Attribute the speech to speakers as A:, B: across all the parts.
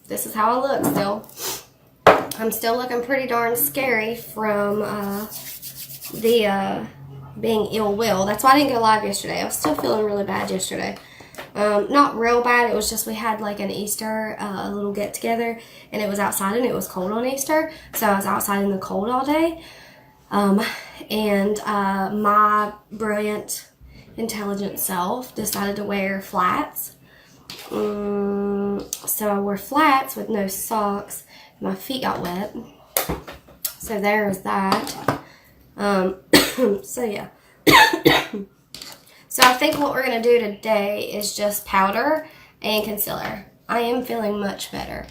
A: this is how I look still. I'm still looking pretty darn scary from the being ill will. That's why I didn't go live yesterday. I was still feeling really bad yesterday. Not real bad. It was just we had like an Easter a little get together, and it was outside and it was cold on Easter, so I was outside in the cold all day. And my brilliant, intelligent self decided to wear flats. So I wore flats with no socks. My feet got wet. So there's that. So yeah. So I think what we're going to do today is just powder and concealer. I am feeling much better.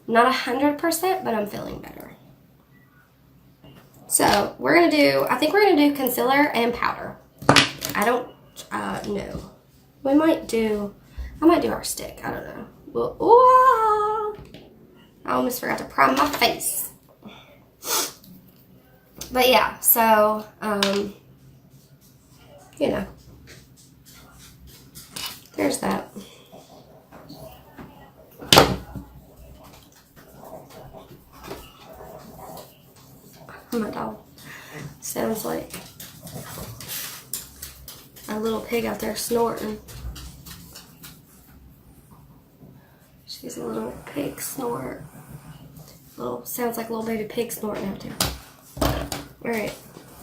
A: Not 100%, but I'm feeling better. So we're going to do, I think we're going to do concealer and powder. I don't know. I might do our stick. I don't know. Well, ooh, I almost forgot to prime my face. But yeah, so, you know, there's that. My dog sounds like a little pig out there snorting. She's a little pig snort. Sounds like a little baby pig snorting out there. Alright,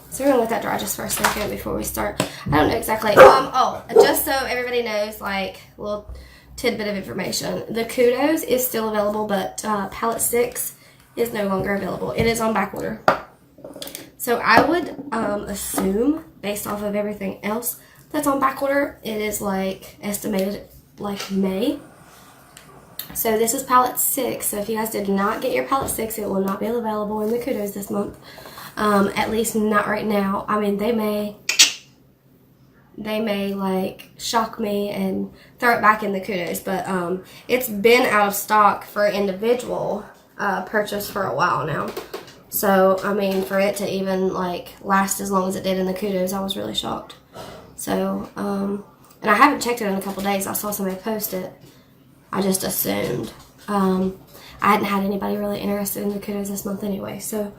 A: so we're gonna let that dry just for a second before we start. I don't know exactly. Oh, just so everybody knows, like a little tidbit of information. The Kudos is still available, but palette 6 is no longer available. It is on back order. So I would assume, based off of everything else that's on back order, it is like estimated like May. So this is palette 6. So if you guys did not get your palette 6, it will not be available in the Kudos this month. At least not right now. I mean, they may like shock me and throw it back in the Kudos, but it's been out of stock for individual purchase for a while now. So, I mean, for it to even, like, last as long as it did in the Kudos, I was really shocked. So, and I haven't checked it in a couple days. I saw somebody post it. I just assumed. I hadn't had anybody really interested in the Kudos this month anyway, so.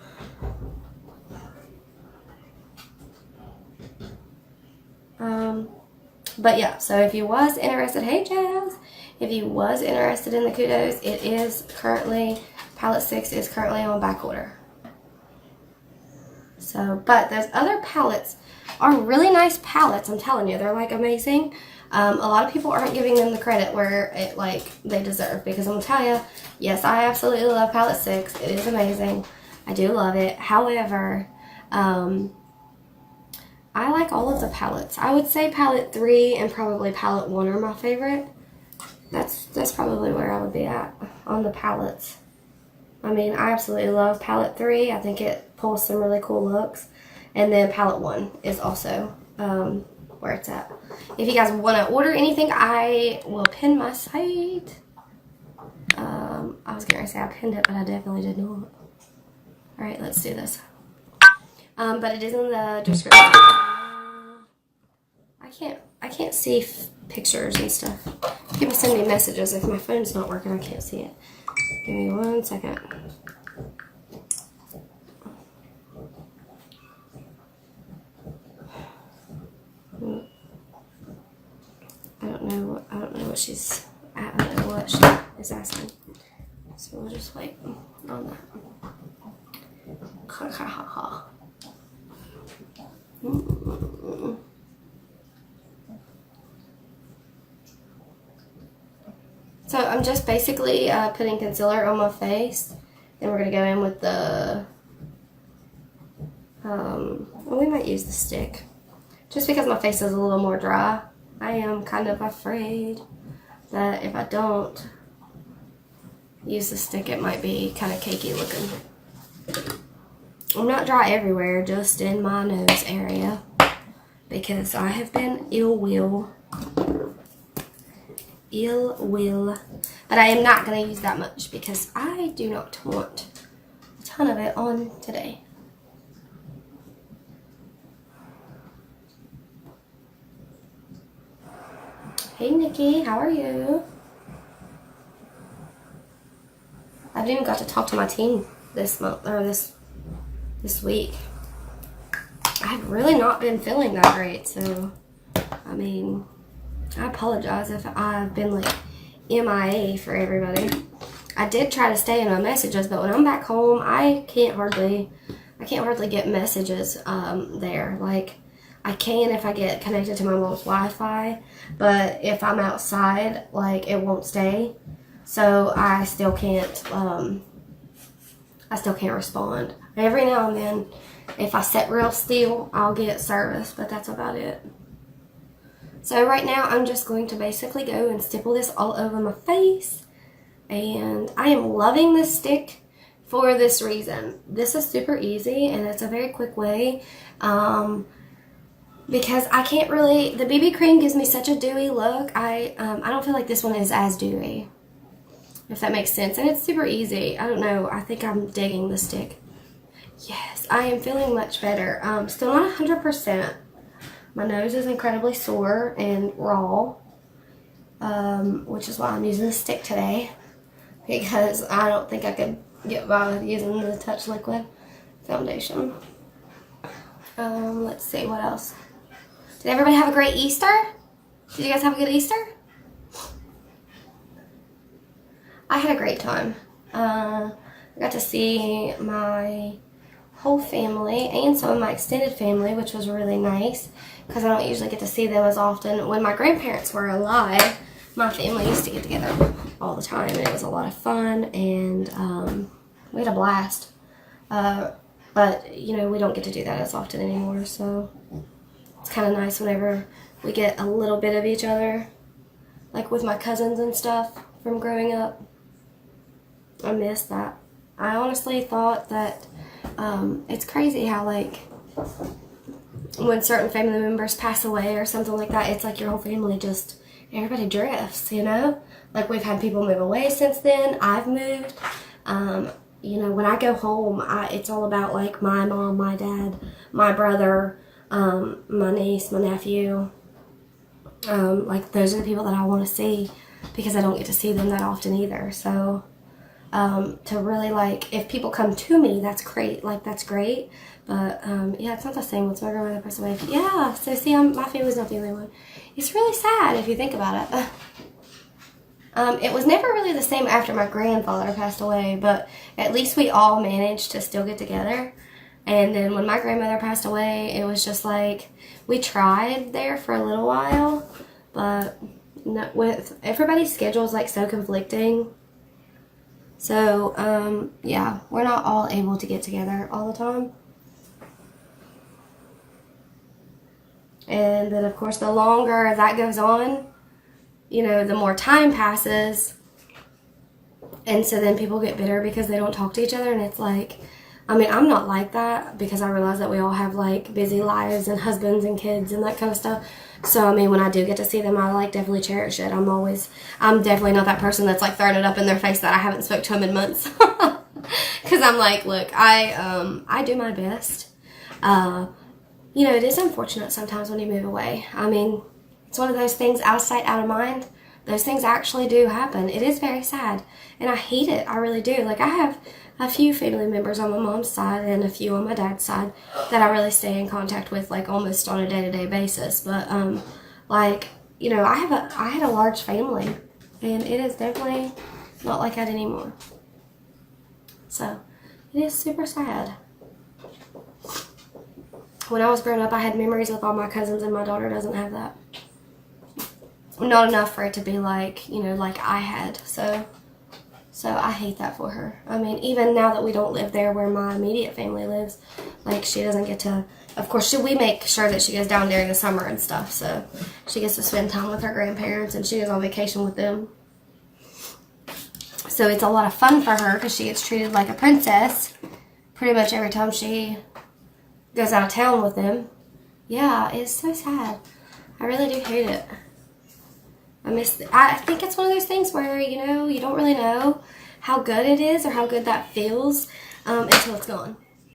A: But yeah, so if you was interested, hey Jazz, if you was interested in the Kudos, it is currently, palette 6 is currently on back order. So, but those other palettes are really nice palettes, I'm telling you. They're, like, amazing. A lot of people aren't giving them the credit where it, like, they deserve. Because I'm going to tell you, yes, I absolutely love palette 6. It is amazing. I do love it. However, I like all of the palettes. I would say palette 3 and probably palette 1 are my favorite. That's probably where I would be at on the palettes. I mean, I absolutely love palette 3. I think it pulls some really cool looks. And then palette 1 is also where it's at. If you guys want to order anything, I will pin my site. I was going to say I pinned it, but I definitely did not. Alright, let's do this. But it is in the description. I can't see pictures and stuff. People send me messages. If my phone's not working, I can't see it. Give me 1 second. I don't know what she is asking. So we'll just wait on that. Ha ha ha ha. So I'm just basically putting concealer on my face. Then we're going to go in with the, well, we might use the stick. Just because my face is a little more dry, I am kind of afraid that if I don't use the stick, it might be kind of cakey looking. I'm not dry everywhere, just in my nose area, because I have been ill will. But I am not going to use that much because I do not want a ton of it on today. Hey Nikki, how are you? I haven't even got to talk to my team this month, or this week. I've really not been feeling that great, so, I mean, I apologize if I've been, like, MIA for everybody. I did try to stay in my messages, but when I'm back home, I can't hardly get messages there. Like, I can if I get connected to my mom's Wi-Fi, but if I'm outside, like, it won't stay. So I still can't respond. Every now and then, if I sit real still, I'll get service, but that's about it. So right now, I'm just going to basically go and stipple this all over my face. And I am loving this stick for this reason. This is super easy, and it's a very quick way. Because I can't really, the BB cream gives me such a dewy look. I don't feel like this one is as dewy, if that makes sense. And it's super easy. I don't know. I think I'm digging the stick. Yes, I am feeling much better. Still not 100%. My nose is incredibly sore and raw, which is why I'm using the stick today, because I don't think I could get by with using the Touch Liquid foundation. Let's see, what else? Did everybody have a great Easter? Did you guys have a good Easter? I had a great time. I got to see my whole family and some of my extended family, which was really nice because I don't usually get to see them as often. When my grandparents were alive, my family used to get together all the time, and it was a lot of fun, and we had a blast. But, you know, we don't get to do that as often anymore, so it's kind of nice whenever we get a little bit of each other, like with my cousins and stuff from growing up. I miss that. I honestly thought that it's crazy how, like, when certain family members pass away or something like that, it's like your whole family just, everybody drifts, you know? Like, we've had people move away since then. I've moved. You know, when I go home, it's all about, like, my mom, my dad, my brother, my niece, my nephew. Like, those are the people that I want to see because I don't get to see them that often either. So, to really, like, if people come to me, that's great. Like, that's great. But, yeah, it's not the same once my grandmother passed away. Yeah, so see, my family's not the only one. It's really sad if you think about it. It was never really the same after my grandfather passed away, but at least we all managed to still get together. And then when my grandmother passed away, it was just like, we tried there for a little while, but with everybody's schedules, like, so conflicting. So, yeah, we're not all able to get together all the time. And then, of course, the longer that goes on, you know, the more time passes. And so then people get bitter because they don't talk to each other. And it's like, I mean, I'm not like that because I realize that we all have, like, busy lives and husbands and kids and that kind of stuff. So, I mean, when I do get to see them, I, like, definitely cherish it. I'm definitely not that person that's, like, throwing it up in their face that I haven't spoke to them in months. Because I'm like, look, I do my best. You know, it is unfortunate sometimes when you move away. I mean, it's one of those things, out of sight, out of mind. Those things actually do happen. It is very sad, and I hate it. I really do. Like, I have a few family members on my mom's side and a few on my dad's side that I really stay in contact with, like, almost on a day-to-day basis. But, like, you know, I had a large family, and it is definitely not like that anymore. So, it is super sad. When I was growing up, I had memories with all my cousins, and my daughter doesn't have that. Not enough for it to be like, you know, like I had. So I hate that for her. I mean, even now that we don't live there where my immediate family lives, like, she doesn't get to, of course, we make sure that she goes down during the summer and stuff. So she gets to spend time with her grandparents, and she goes on vacation with them. So it's a lot of fun for her because she gets treated like a princess pretty much every time she goes out of town with them. Yeah, it's so sad. I really do hate it. I think it's one of those things where, you know, you don't really know how good it is or how good that feels until it's gone.